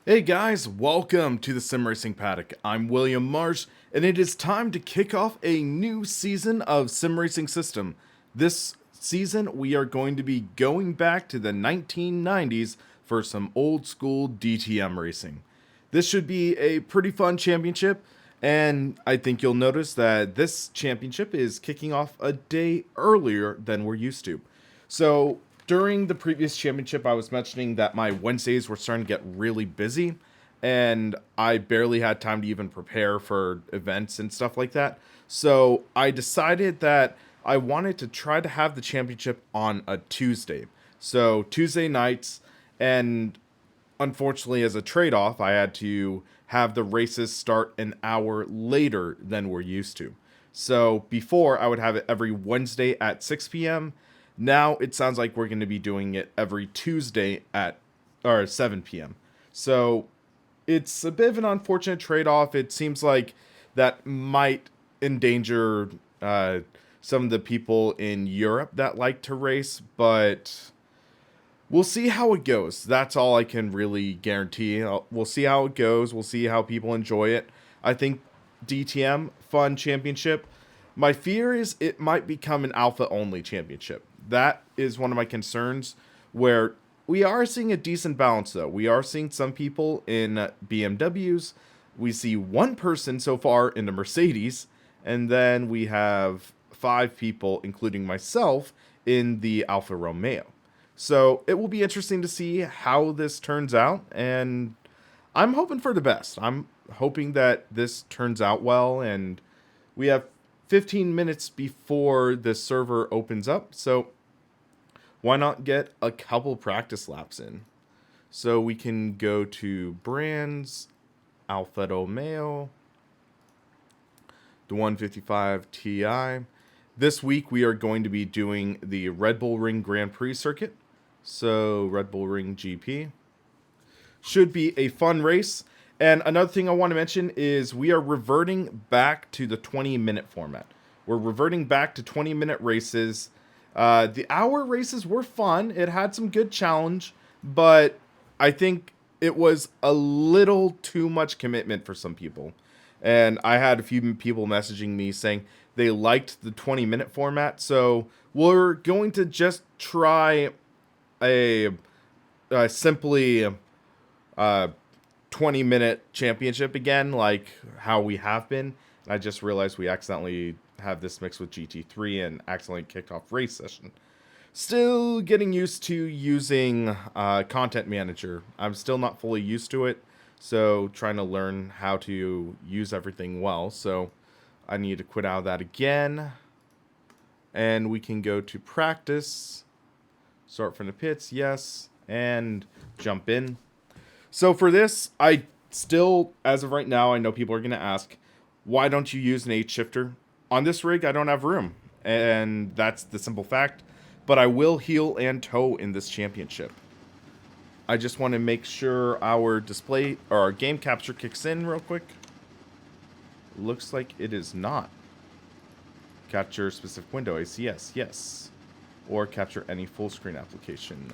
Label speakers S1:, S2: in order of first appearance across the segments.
S1: Hey guys, welcome to the SimRacingPaddock. I'm William Marsh, and it is time to kick off a new season of Sim Racing System. This season, we are going to be going back to the 1990s for some old school DTM racing. This should be a pretty fun championship, and I think you'll notice that this championship is kicking off a day earlier than we're used to. So, during the previous championship, I was mentioning that my Wednesdays were starting to get really busy, and I barely had time to even prepare for events and stuff like that. So, I decided that I wanted to try to have the championship on a Tuesday. So, Tuesday nights, and unfortunately, as a trade off, I had to have the races start an hour later than we're used to. So before, I would have it every Wednesday at 6 p.m. Now it sounds like we're going to be doing it every Tuesday at 7 p.m. So it's a bit of an unfortunate trade off. It seems like that might endanger some of the people in Europe that like to race, but we'll see how it goes. That's all I can really guarantee. We'll see how it goes. We'll see how people enjoy it. I think DTM, fun championship. My fear is it might become an alpha only championship. That is one of my concerns, where we are seeing a decent balance though. We are seeing some people in BMWs. We see one person so far in the Mercedes, and then we have 5 people, including myself, in the Alfa Romeo. So it will be interesting to see how this turns out, and I'm hoping for the best. I'm hoping that this turns out well, and we have 15 minutes before the server opens up, so why not get a couple practice laps in? So we can go to brands, Alfa Romeo, the 155 Ti. This week we are going to be doing the Red Bull Ring Grand Prix circuit. So Red Bull Ring GP. Should be a fun race. And another thing I want to mention is we are reverting back to the 20-minute format. We're reverting back to 20-minute races. The hour races were fun. It had some good challenge, but I think it was a little too much commitment for some people. And I had a few people messaging me saying they liked the 20-minute format. So we're going to just try a simply 20-minute championship again, like how we have been. I just realized we accidentally have this mixed with GT3 and accidentally kicked off race session. Still getting used to using Content Manager. I'm still not fully used to it, so trying to learn how to use everything well. So I need to quit out of that again. And we can go to practice. Start from the pits, yes, and jump in. So for this, I still, as of right now, I know people are going to ask, why don't you use an H-shifter? On this rig, I don't have room, and that's the simple fact, but I will heel and toe in this championship. I just want to make sure our display, or our game capture kicks in real quick. Looks like it is not. Capture specific window, ACS, yes. Or capture any full screen application.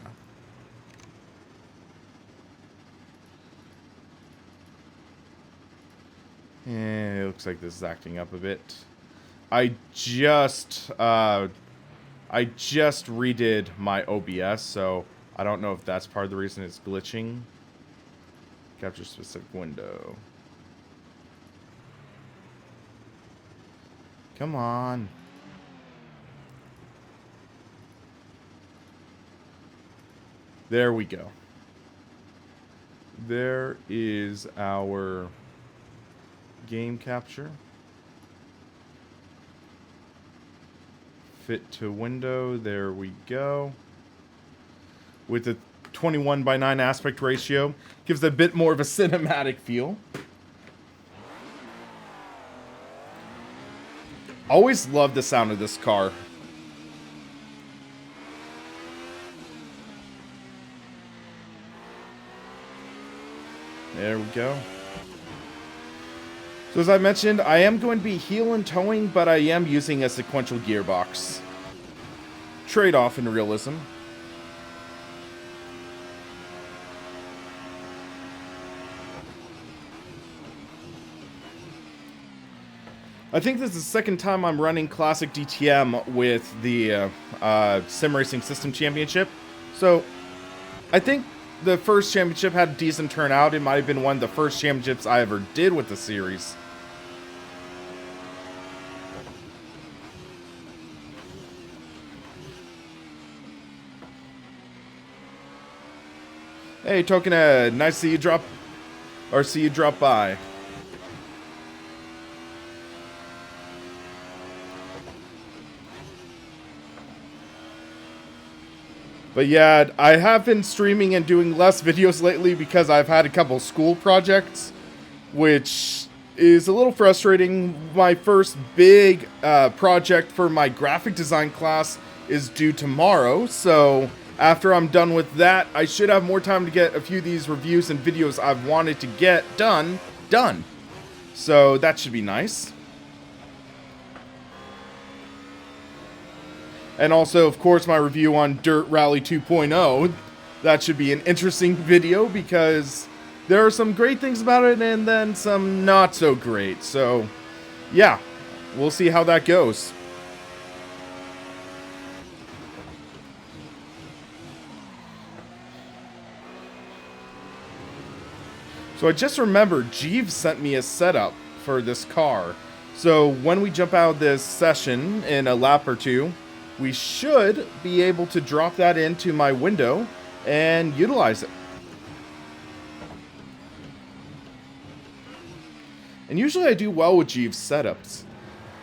S1: And it looks like this is acting up a bit. I just redid my OBS, so I don't know if that's part of the reason it's glitching. Capture specific window. Come on. There we go. There is our game capture. Fit to window. There we go. With a 21:9 aspect ratio. Gives a bit more of a cinematic feel. Always love the sound of this car. There we go. So as I mentioned, I am going to be heel and towing, but I am using a sequential gearbox. Trade-off in realism. I think this is the second time I'm running Classic DTM with the Sim Racing System Championship. So, I think the first championship had a decent turnout. It might have been one of the first championships I ever did with the series. Hey, Tokenhead, nice to see you drop by. But yeah, I have been streaming and doing less videos lately because I've had a couple school projects, which is a little frustrating. My first big project for my graphic design class is due tomorrow, so after I'm done with that, I should have more time to get a few of these reviews and videos I've wanted to get done. So that should be nice. And also, of course, my review on Dirt Rally 2.0. That should be an interesting video because there are some great things about it and then some not so great. So, yeah, we'll see how that goes. So I just remembered Jeeves sent me a setup for this car. So when we jump out of this session in a lap or two, we should be able to drop that into my window and utilize it. And usually I do well with Jeeves setups.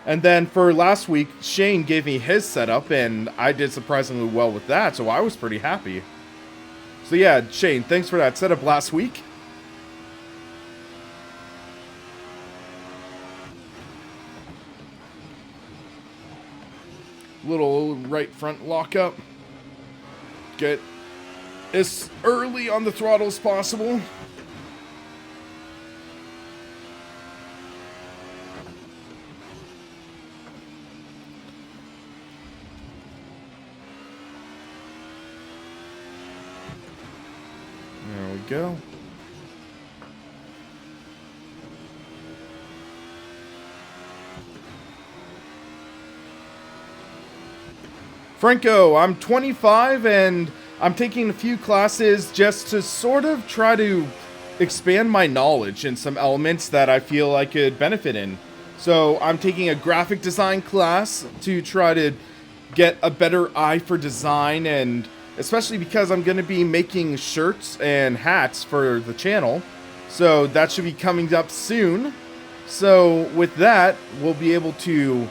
S1: And then for last week, Shane gave me his setup and I did surprisingly well with that, so I was pretty happy. So yeah, Shane, thanks for that setup last week. Little right front lockup. Get as early on the throttle as possible. There we go. Franco, I'm 25 and I'm taking a few classes just to sort of try to expand my knowledge in some elements that I feel I could benefit in. So I'm taking a graphic design class to try to get a better eye for design, and especially because I'm going to be making shirts and hats for the channel. So that should be coming up soon. So with that, we'll be able to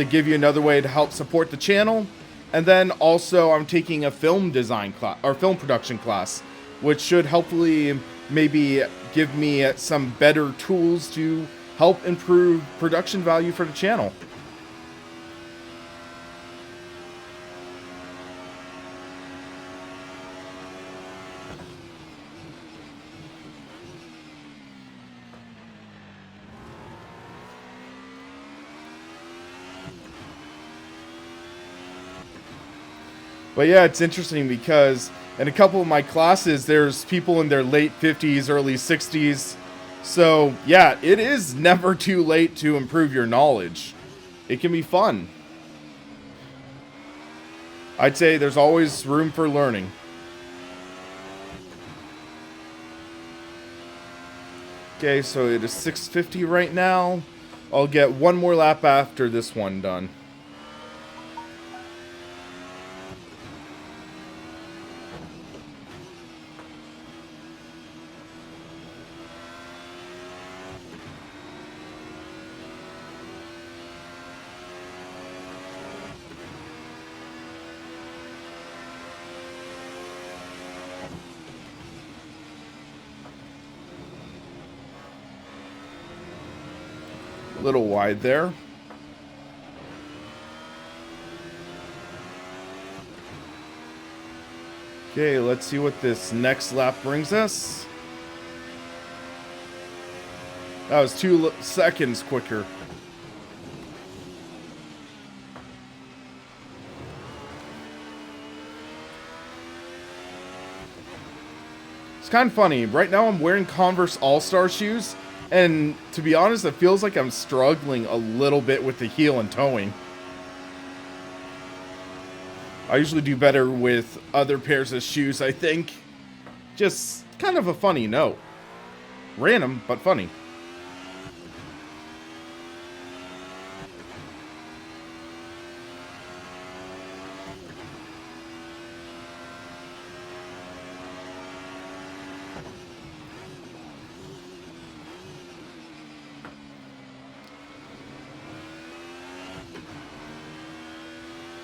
S1: give you another way to help support the channel. And then also I'm taking a film design class, or film production class, which should hopefully maybe give me some better tools to help improve production value for the channel. But yeah, it's interesting because in a couple of my classes, there's people in their late 50s, early 60s. So yeah, it is never too late to improve your knowledge. It can be fun. I'd say there's always room for learning. Okay, so it is 6:50 right now. I'll get one more lap after this one done. A little wide there. Okay, let's see what this next lap brings us. That was 2 seconds quicker. It's kind of funny. Right now I'm wearing Converse All-Star shoes, And to be honest, it feels like I'm struggling a little bit with the heel and towing. I usually do better with other pairs of shoes, I think. Just kind of a funny note. Random, but funny.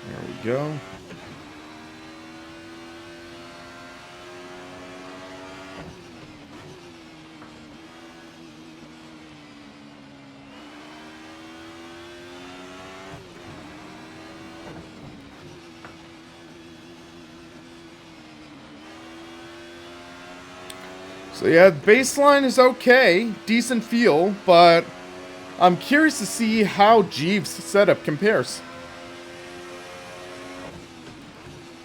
S1: There we go. So yeah, baseline is okay, decent feel, but I'm curious to see how Jeeves' setup compares.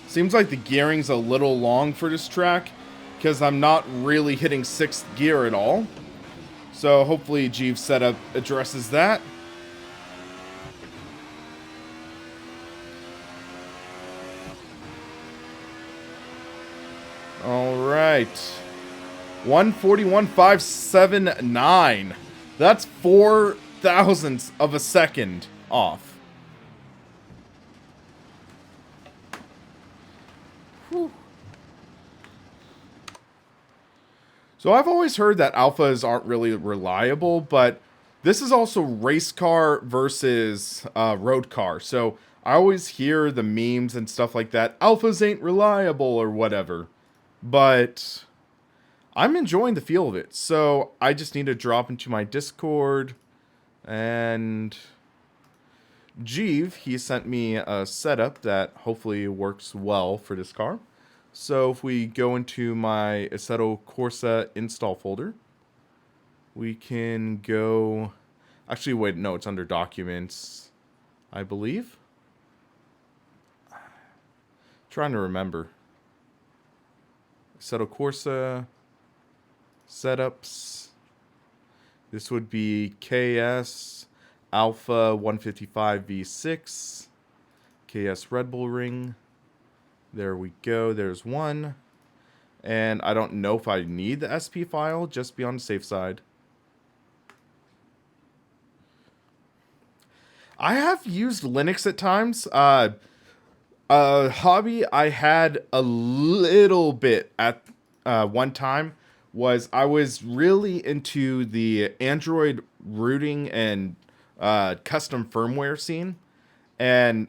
S1: Seems like the gearing's a little long for this track, because I'm not really hitting 6th gear at all. So hopefully Jeeves' setup addresses that. Alright. 141.579. That's 4 thousandths of a second off. Whew. So I've always heard that alphas aren't really reliable, but this is also race car versus road car. So I always hear the memes and stuff like that. Alphas ain't reliable or whatever. But I'm enjoying the feel of it. So I just need to drop into my Discord. And Jeeve, he sent me a setup that hopefully works well for this car. So if we go into my Assetto Corsa install folder, we can go... Actually, wait, no, it's under Documents, I believe. Trying to remember. Assetto Corsa, setups. This would be KS Alpha 155 V6, KS Red Bull Ring. There we go, there's one. And I don't know if I need the SP file, just be on the safe side. I have used Linux at times. Hobby I had a little bit at one time was I was really into the Android rooting and custom firmware scene. And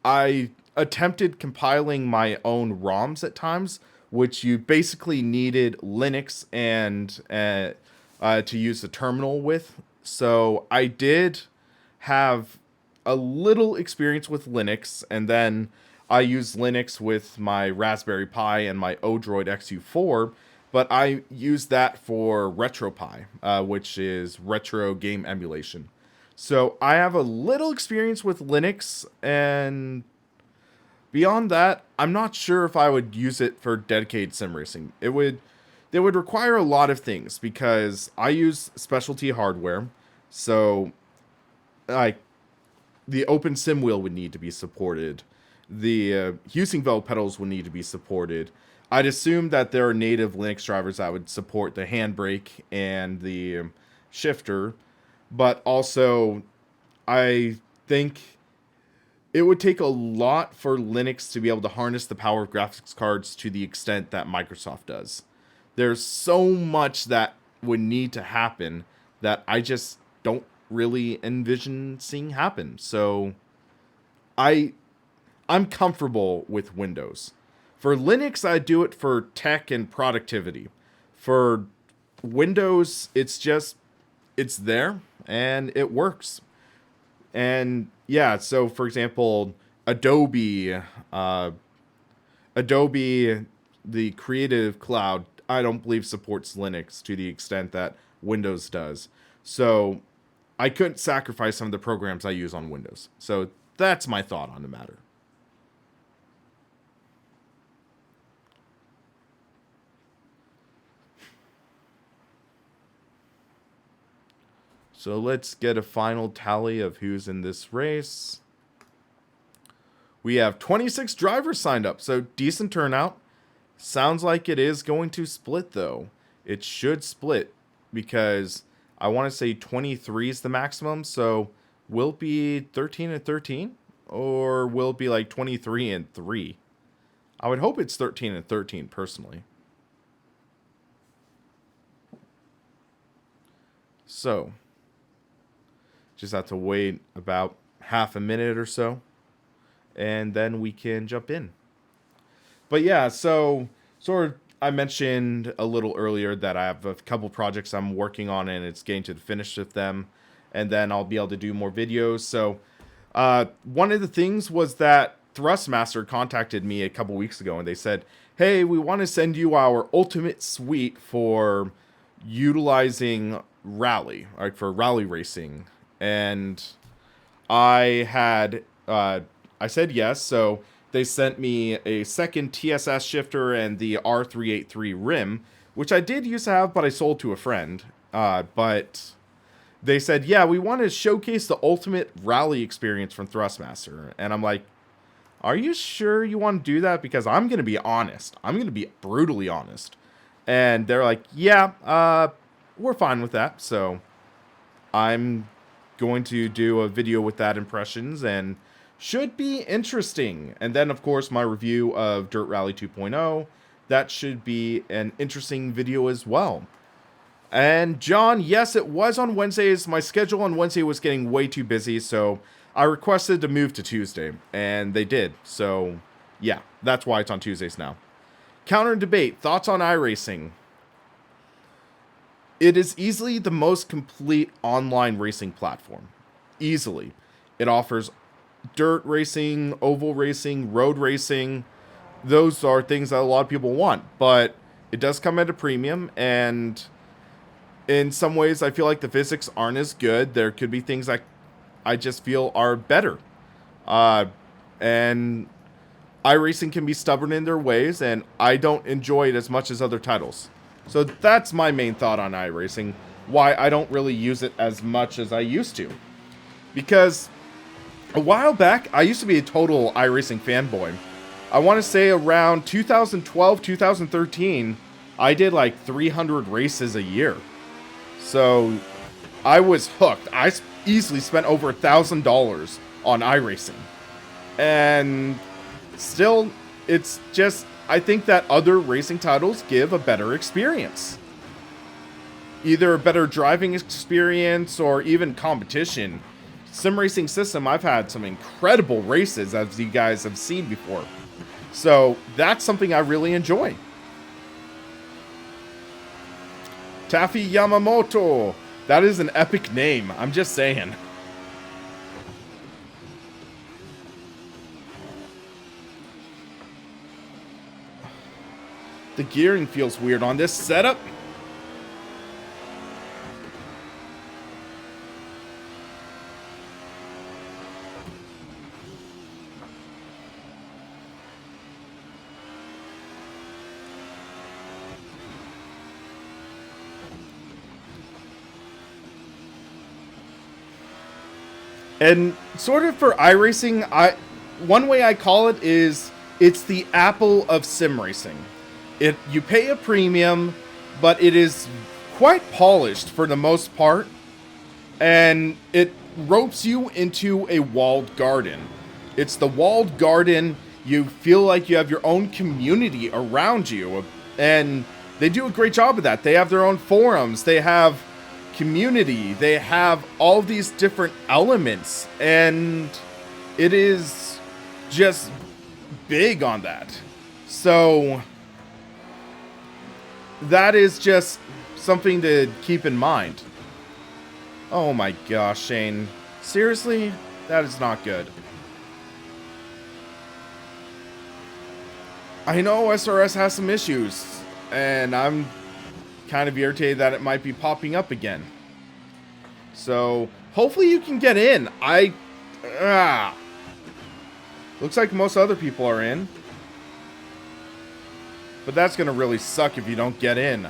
S1: I attempted compiling my own ROMs at times, which you basically needed Linux and to use the terminal with. So I did have a little experience with Linux, and then I used Linux with my Raspberry Pi and my Odroid XU4, but I used that for RetroPie, which is retro game emulation. So I have a little experience with Linux, and beyond that, I'm not sure if I would use it for dedicated sim racing. They would require a lot of things because I use specialty hardware. So like the Open Sim wheel would need to be supported. The Heusinkveld pedals would need to be supported. I'd assume that there are native Linux drivers that would support the handbrake and the shifter, but also I think it would take a lot for Linux to be able to harness the power of graphics cards to the extent that Microsoft does. There's so much that would need to happen that I just don't really envision seeing happen. So I'm comfortable with Windows. For Linux, I do it for tech and productivity. For Windows, it's there and it works. And yeah, so for example, Adobe, the Creative Cloud, I don't believe supports Linux to the extent that Windows does. So I couldn't sacrifice some of the programs I use on Windows. So that's my thought on the matter. So let's get a final tally of who's in this race. We have 26 drivers signed up, so decent turnout. Sounds like it is going to split, though. It should split because I want to say 23 is the maximum, so will it be 13 and 13? Or will it be like 23 and 3? I would hope it's 13 and 13, personally. So, just have to wait about half a minute or so, and then we can jump in. But yeah, so sort of I mentioned a little earlier that I have a couple projects I'm working on, and it's getting to the finish with them, and then I'll be able to do more videos. So one of the things was that Thrustmaster contacted me a couple weeks ago, and they said, hey, we want to send you our ultimate suite for utilizing rally, like for rally racing. And I said yes, so they sent me a second TSS shifter and the R383 rim, which I did used to have, but I sold to a friend. But they said, yeah, we want to showcase the ultimate rally experience from Thrustmaster. And I'm like, are you sure you want to do that? Because I'm going to be honest. I'm going to be brutally honest. And they're like, yeah, we're fine with that. So I'm going to do a video with that impressions, and should be interesting. And then, of course, my review of Dirt Rally 2.0. That should be an interesting video as well. And John, yes, it was on Wednesdays. My schedule on Wednesday was getting way too busy, so I requested to move to Tuesday, and they did. So, yeah, that's why it's on Tuesdays now. Counter and debate. Thoughts on iRacing? It is easily the most complete online racing platform. Easily. It offers dirt racing, oval racing, road racing. Those are things that a lot of people want, but it does come at a premium, and in some ways I feel like the physics aren't as good. There could be things that I just feel are better. And iRacing can be stubborn in their ways, and I don't enjoy it as much as other titles. So that's my main thought on iRacing, why I don't really use it as much as I used to. Because a while back, I used to be a total iRacing fanboy. I want to say around 2012, 2013, I did like 300 races a year. So I was hooked. I easily spent over $1,000 on iRacing. And still, it's just, I think that other racing titles give a better experience. Either a better driving experience or even competition. Sim Racing System, I've had some incredible races, as you guys have seen before. So that's something I really enjoy. Taffy Yamamoto. That is an epic name, I'm just saying. The gearing feels weird on this setup. And sort of for iRacing, one way I call it is it's the Apple of sim racing. You pay a premium, but it is quite polished for the most part, and it ropes you into a walled garden. It's the walled garden. You feel like you have your own community around you, and they do a great job of that. They have their own forums. They have community. They have all these different elements, and it is just big on that. So that is just something to keep in mind. Oh my gosh, Shane. Seriously? That is not good. I know SRS has some issues, and I'm kind of irritated that it might be popping up again. So hopefully you can get in. Looks like most other people are in, but that's gonna really suck if you don't get in.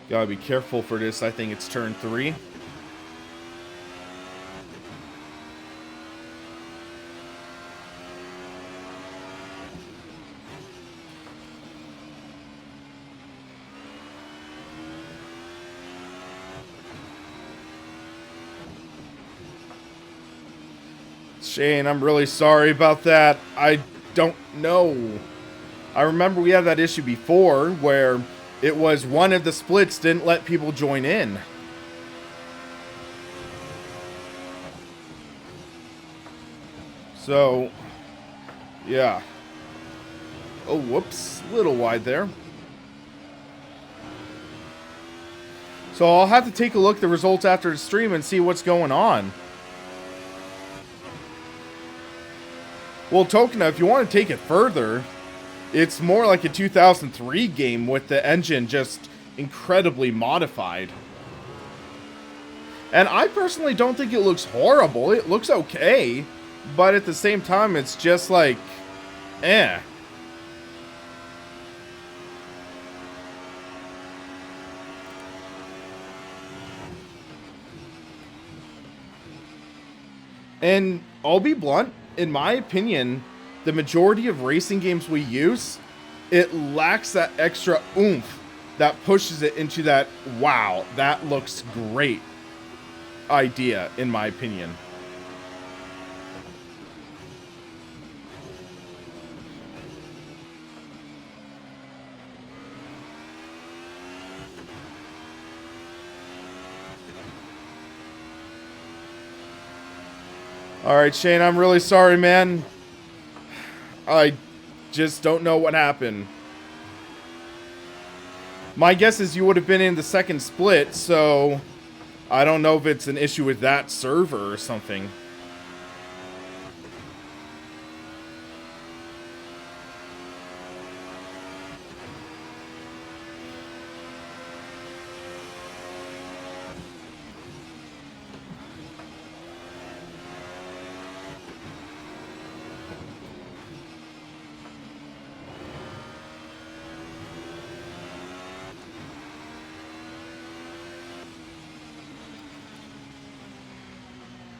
S1: Gotta be careful for this. I think it's turn 3. Shane, I'm really sorry about that. I don't know. I remember we had that issue before where it was one of the splits didn't let people join in. So, yeah. Oh, whoops. A little wide there. So I'll have to take a look at the results after the stream and see what's going on. Well, Tokena, if you want to take it further, it's more like a 2003 game with the engine just incredibly modified. And I personally don't think it looks horrible. It looks okay, but at the same time, it's just like, eh. And I'll be blunt. In my opinion, the majority of racing games we use, it lacks that extra oomph that pushes it into that, wow, that looks great idea, in my opinion. Alright, Shane, I'm really sorry, man. I just don't know what happened. My guess is you would have been in the second split, so I don't know if it's an issue with that server or something.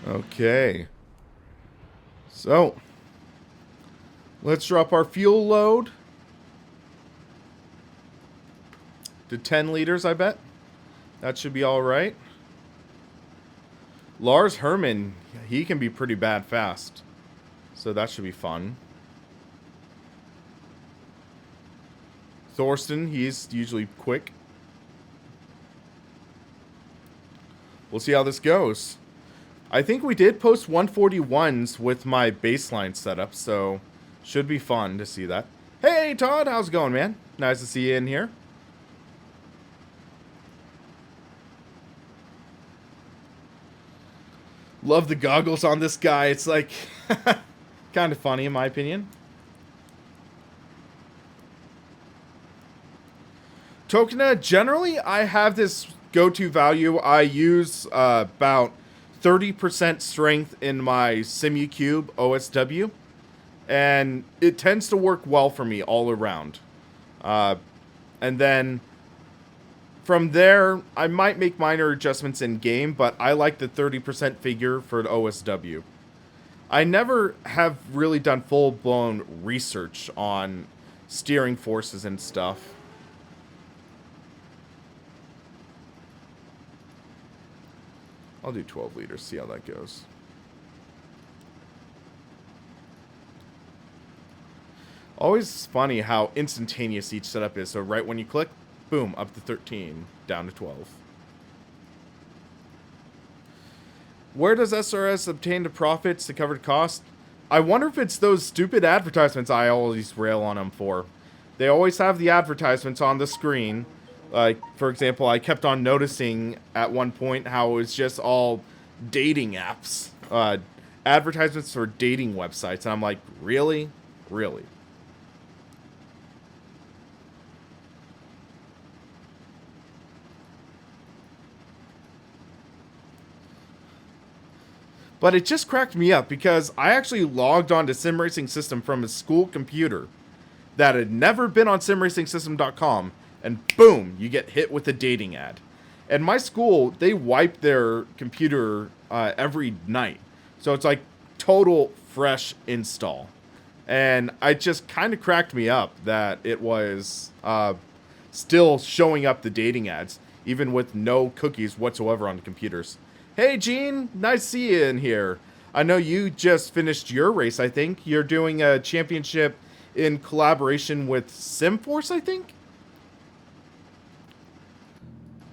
S1: Okay, so let's drop our fuel load to 10 liters, I bet. That should be all right. Lars Herman, he can be pretty bad fast, so that should be fun. Thorsten, he's usually quick. We'll see how this goes. I think we did post 141s with my baseline setup, so should be fun to see that. Hey, Todd, how's it going, man? Nice to see you in here. Love the goggles on this guy. It's like kind of funny in my opinion. Tokena, generally I have this go-to value. I use about 30% strength in my SimuCube OSW, and it tends to work well for me all around. And then from there, I might make minor adjustments in game, but I like the 30% figure for the OSW. I never have really done full-blown research on steering forces and stuff. I'll do 12 liters, see how that goes. Always funny how instantaneous each setup is. So right when you click, boom, up to 13, down to 12. Where does SRS obtain the profits to cover the cost? I wonder if it's those stupid advertisements I always rail on them for. They always have the advertisements on the screen. Like, for example, I kept on noticing at one point how it was just all dating apps. Advertisements for dating websites. And I'm like, really? Really? But it just cracked me up because I actually logged on to SimRacing System from a school computer that had never been on SimRacingSystem.com. and boom, you get hit with a dating ad. And my school, they wipe their computer every night. So it's like total fresh install. And it just kind of cracked me up that it was still showing up the dating ads, even with no cookies whatsoever on the computers. Hey, Gene, nice to see you in here. I know you just finished your race, I think. You're doing a championship in collaboration with SimForce, I think?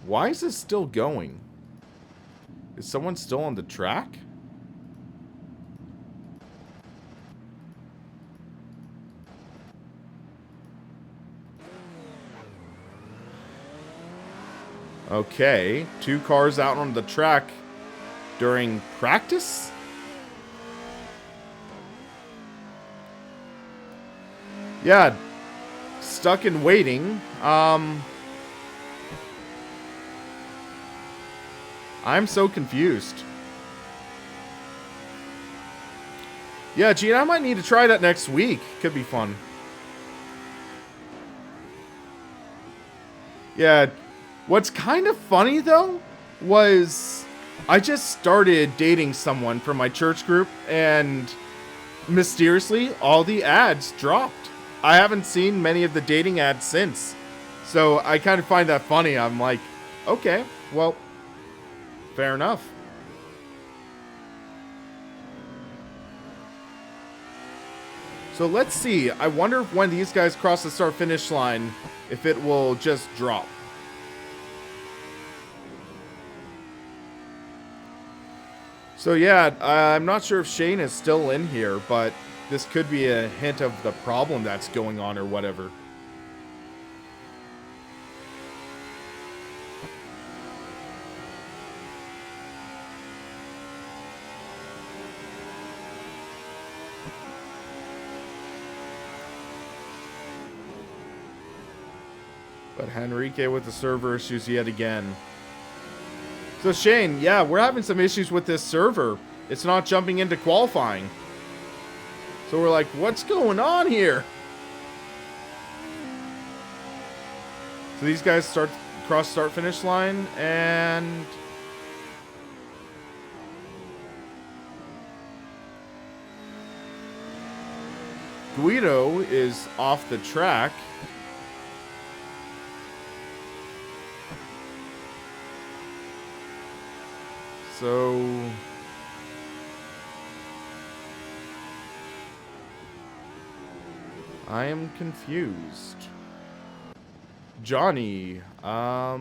S1: Why is this still going? Is someone still on the track? Okay, 2 cars out on the track during practice? Yeah, stuck and waiting. I'm so confused. Yeah, Gene, I might need to try that next week. Could be fun. Yeah, what's kind of funny, though, was I just started dating someone from my church group, and mysteriously, all the ads dropped. I haven't seen many of the dating ads since. So I kind of find that funny. I'm like, okay, well, fair enough. So let's see. I wonder if when these guys cross the start-finish line, if it will just drop. So yeah, I'm not sure if Shane is still in here, but this could be a hint of the problem that's going on or whatever. But Henrique with the server issues yet again. So Shane, yeah, we're having some issues with this server. It's not jumping into qualifying. So we're like, what's going on here? So these guys cross start finish line, and Guido is off the track. So I am confused. Johnny, I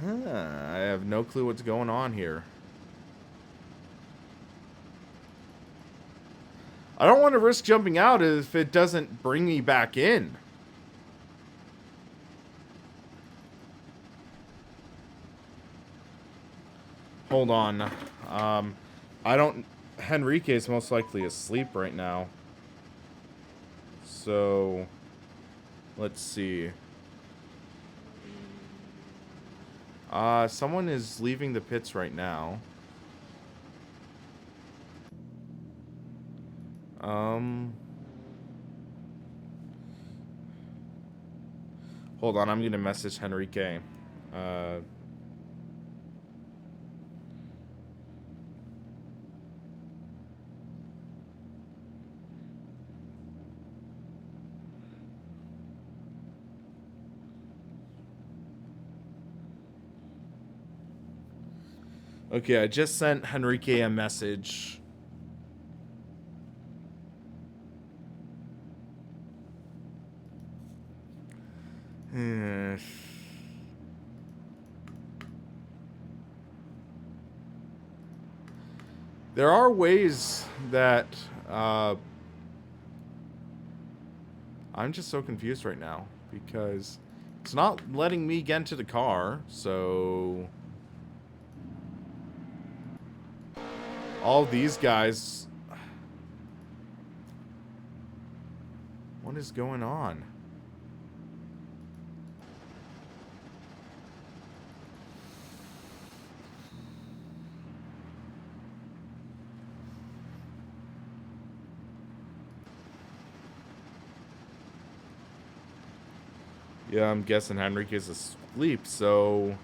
S1: have no clue what's going on here. I don't want to risk jumping out if it doesn't bring me back in. Hold on. I don't... Henrique is most likely asleep right now. So... let's see. Someone is leaving the pits right now. Hold on, I'm gonna message Henrique. Okay, I just sent Henrique a message. There are ways that I'm just so confused right now because it's not letting me get into the car, so all these guys, what is going on? Yeah, I'm guessing Henrik is asleep, so...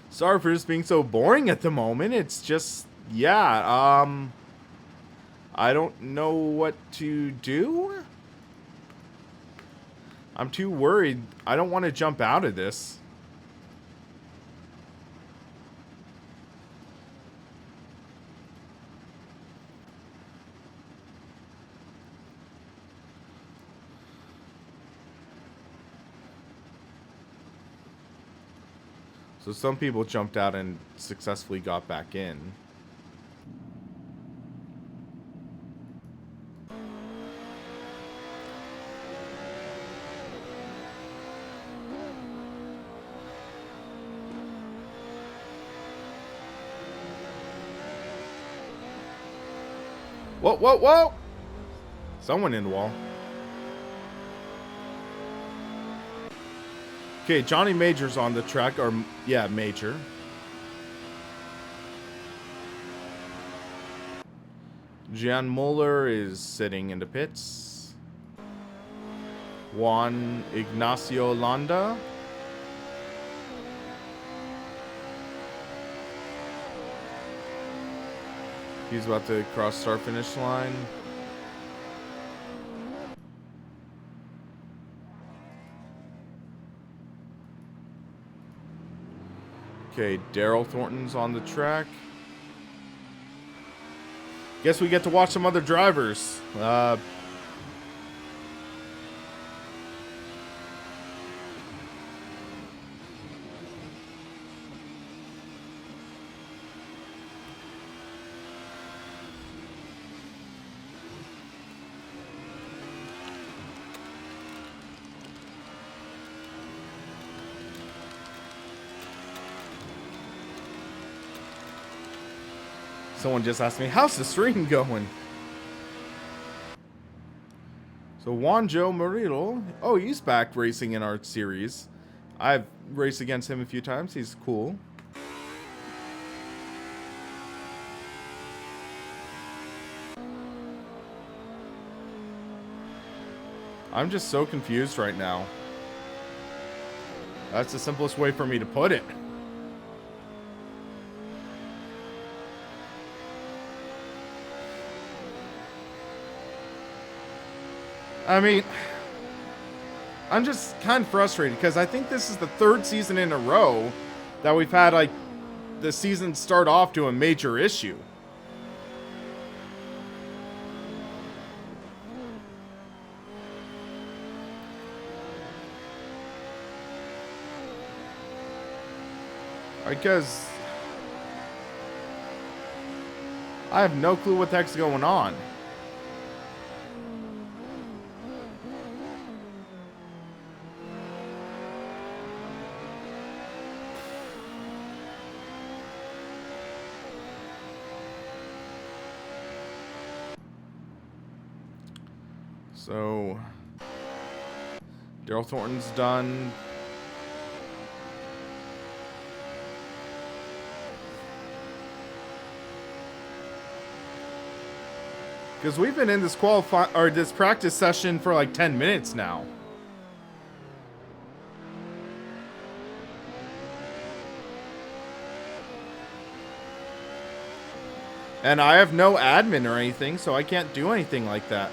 S1: Sorry for just being so boring at the moment. It's just, yeah, I don't know what to do. I'm too worried. I don't want to jump out of this. So some people jumped out and successfully got back in. Whoa, whoa, whoa! Someone in the wall. Okay, Johnny Major's on the track, or, yeah, Major. Jan Muller is sitting in the pits. Juan Ignacio Landa. He's about to cross start finish line. Okay, Daryl Thornton's on the track. Guess we get to watch some other drivers. Someone just asked me, how's the stream going? So Juanjo Murillo, oh, he's back racing in our series. I've raced against him a few times. He's cool. I'm just so confused right now. That's the simplest way for me to put it. I mean, I'm just kind of frustrated because I think this is the third season in a row that we've had, like, the season start off to a major issue. Because I have no clue what the heck's going on. So, Daryl Thornton's done. Because we've been in this this practice session for like 10 minutes now. And I have no admin or anything, so I can't do anything like that.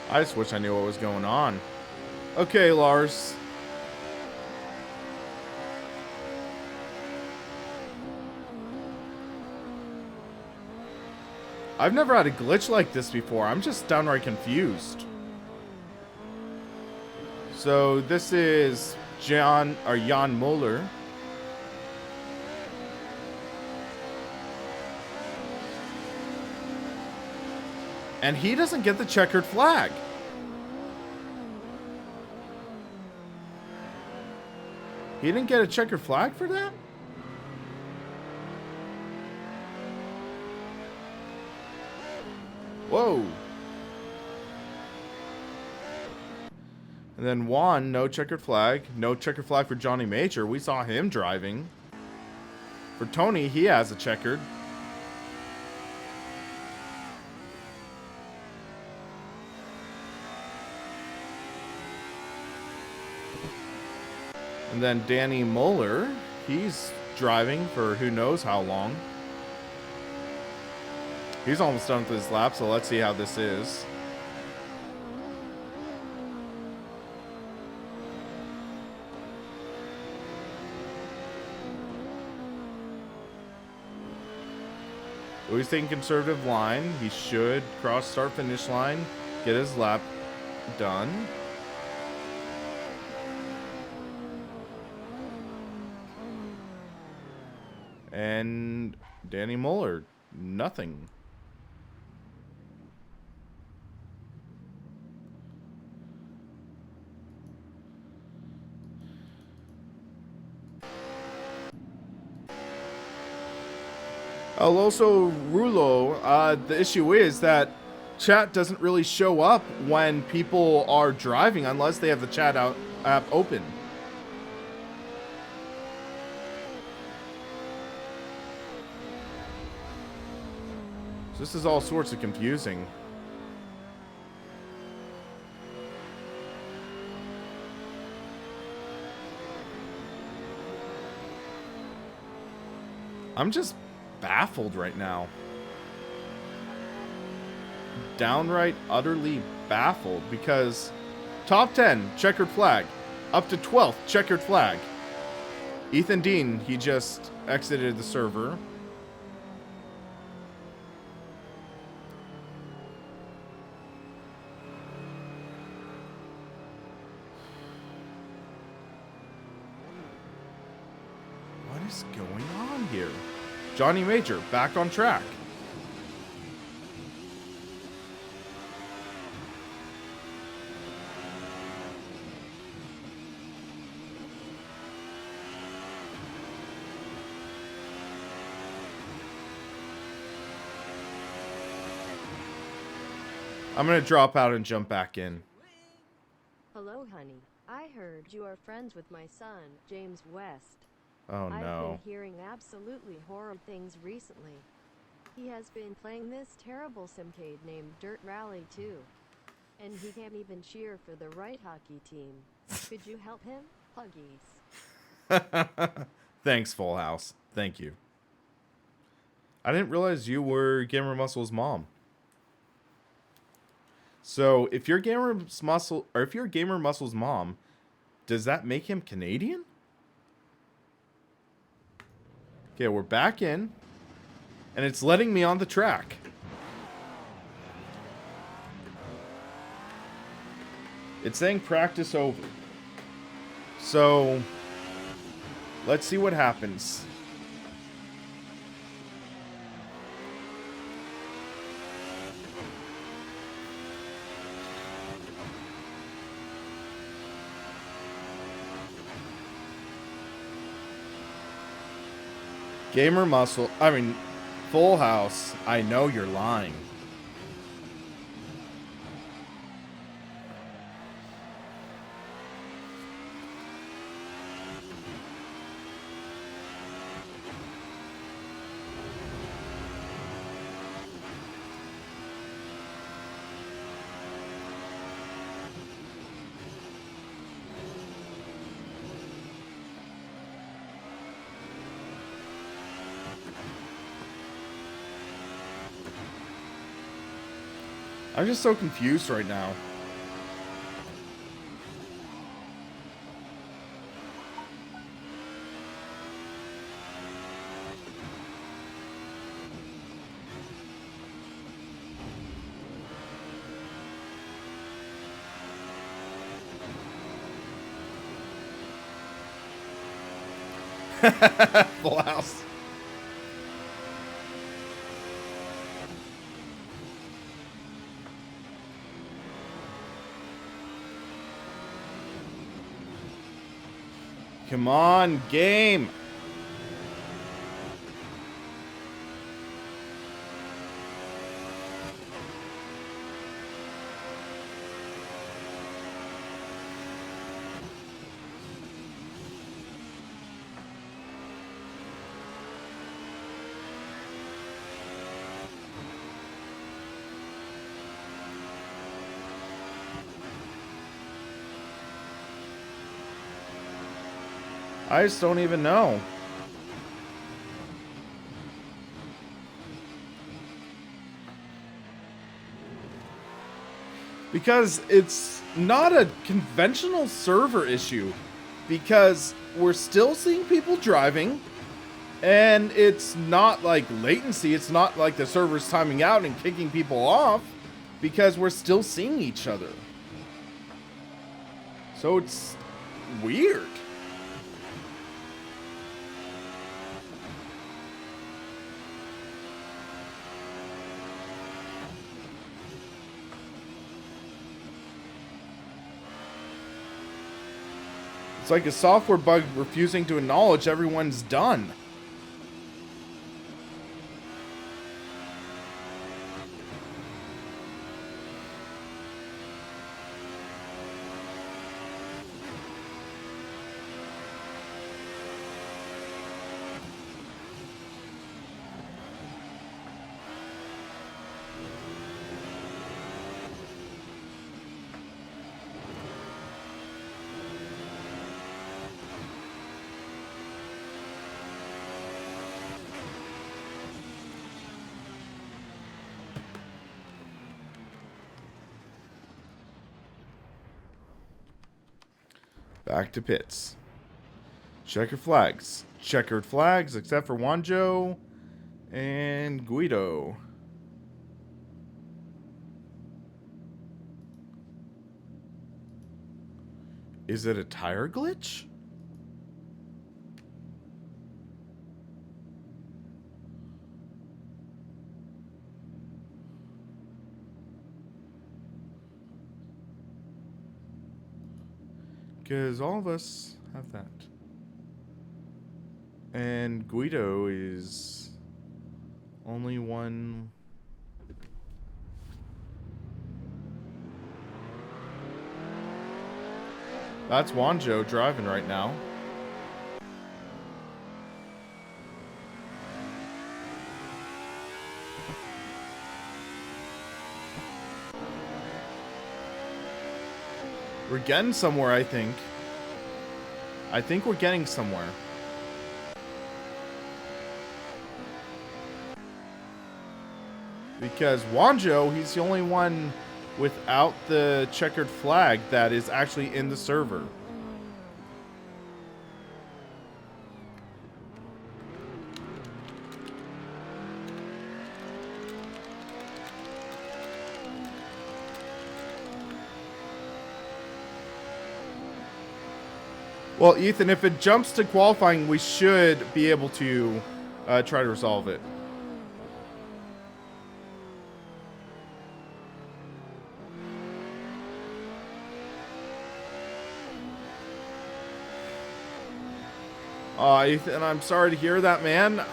S1: I just wish I knew what was going on. Okay, Lars. I've never had a glitch like this before. I'm just downright confused. So this is Jan Muller. And he doesn't get the checkered flag. He didn't get a checkered flag for that? Whoa. And then Juan, no checkered flag. No checkered flag for Johnny Major. We saw him driving. For Tony, he has a checkered. And then Danny Muller, he's driving for who knows how long. He's almost done with his lap, so let's see how this is. He's taking conservative line. He should cross start finish line, get his lap done. And Danny Muller, nothing. Also, Rulo, the issue is that chat doesn't really show up when people are driving unless they have the chat app open. So this is all sorts of confusing. I'm just baffled right now. Downright, utterly baffled because top 10, checkered flag. Up to 12th, checkered flag. Ethan Dean, he just exited the server. What is going on here? Johnny Major, back on track. I'm gonna drop out and jump back in.
S2: Hello, honey. I heard you are friends with my son, James West.
S1: Oh no.
S2: I've been hearing absolutely horrible things recently. He has been playing this terrible simcade named Dirt Rally too. And he can't even cheer for the right hockey team. Could you help him? Huggies.
S1: Thanks, Full House. Thank you. I didn't realize you were Gamer Muscle's mom. So, if you're Gamer Muscle's mom, does that make him Canadian? Okay, we're back in, and it's letting me on the track. It's saying practice over. So, let's see what happens. Gamer Muscle, Full House, I know you're lying. I'm just so confused right now. Full House. Come on, game. I just don't even know. Because it's not a conventional server issue. Because we're still seeing people driving. And it's not like latency. It's not like the server's timing out and kicking people off. Because we're still seeing each other. So it's weird. It's like a software bug refusing to acknowledge everyone's done. Back to pits. Checkered flags. Checkered flags, except for Wanjo and Guido. Is it a tire glitch? Because all of us have that. And Guido is only one. That's Wanjo driving right now. We're getting somewhere, I think. I think we're getting somewhere. Because Wanjo, he's the only one without the checkered flag that is actually in the server. Well, Ethan, if it jumps to qualifying, we should be able to try to resolve it. Ethan, I'm sorry to hear that, man.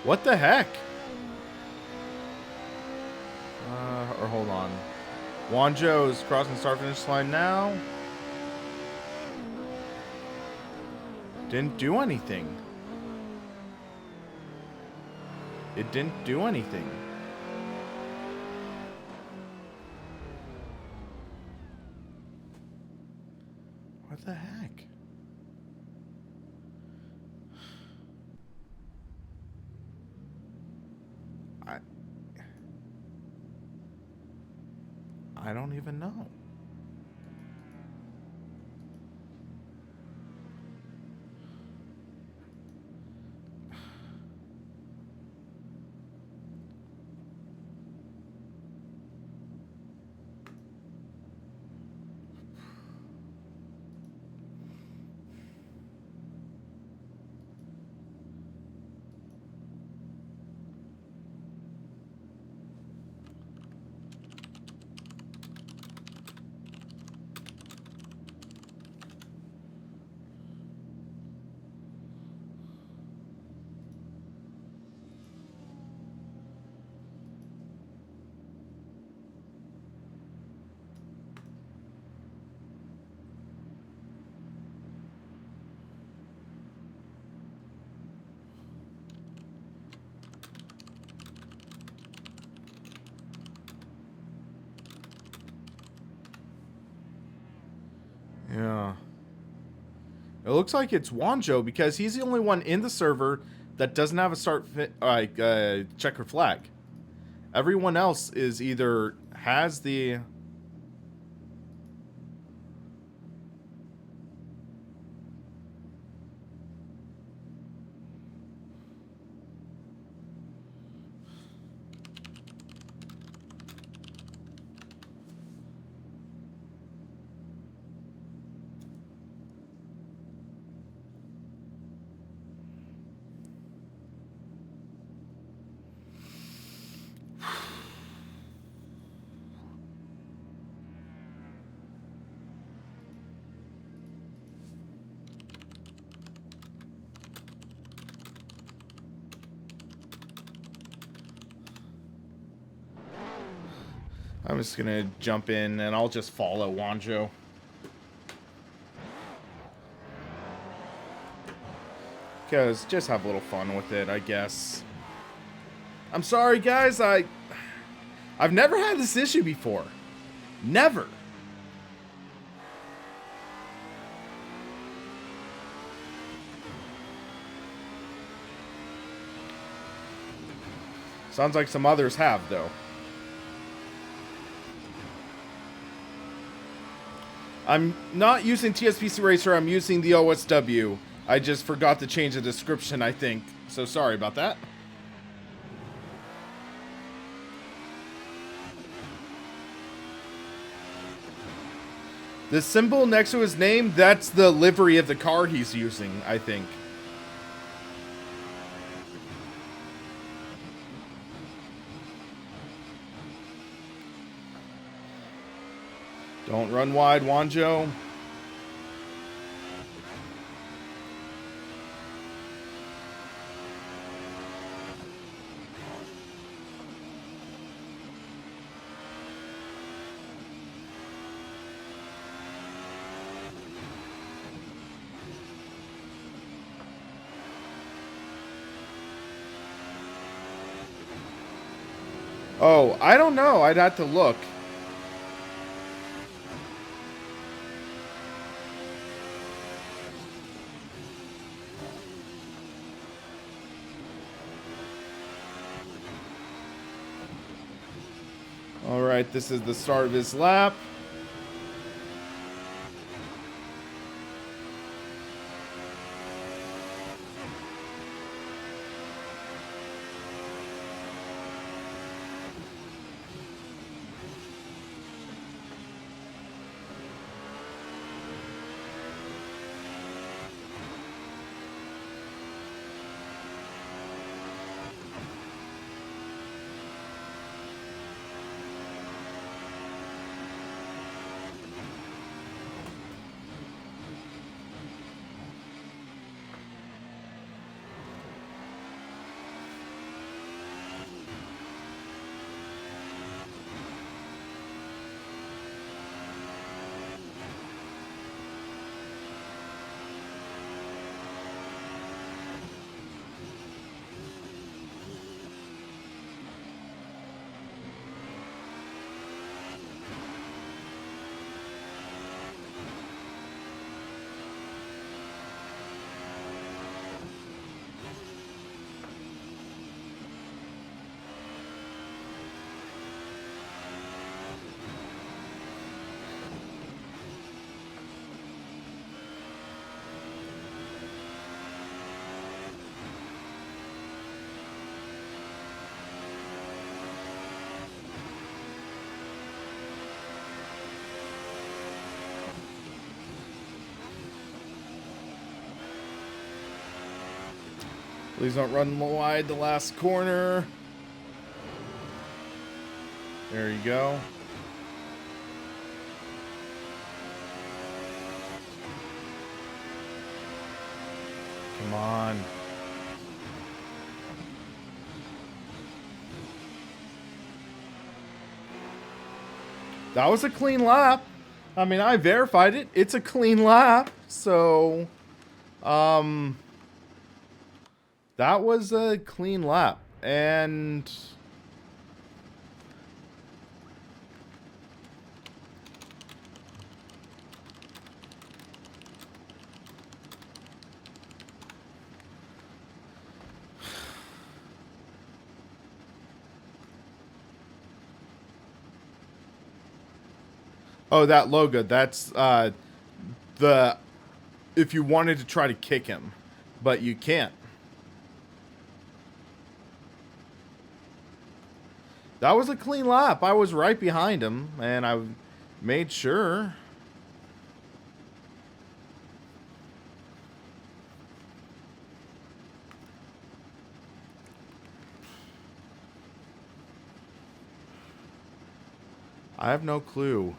S1: What the heck? Or hold on. Wanjo is crossing start finish line now. Didn't do anything. It didn't do anything. What the heck? I don't even know. Yeah. It looks like it's Wanjo because he's the only one in the server that doesn't have a checker flag. Everyone else is either has the... I'm just gonna jump in and I'll just follow Wanjo. Because just have a little fun with it, I guess. I'm sorry, guys. I've never had this issue before. Never. Sounds like some others have, though. I'm not using TSPC Racer, I'm using the OSW. I just forgot to change the description, I think. So sorry about that. The symbol next to his name, that's the livery of the car he's using, I think. Don't run wide, Wanjo. Oh, I don't know. I'd have to look. Alright, this is the start of his lap. Please don't run wide the last corner. There you go. Come on. That was a clean lap. I mean, I verified it. It's a clean lap. So, that was a clean lap. And oh, that logo, that's the if you wanted to try to kick him, but you can't. That was a clean lap. I was right behind him, and I made sure. I have no clue.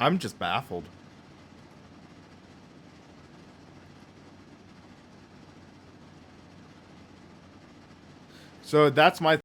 S1: I'm just baffled. So that's my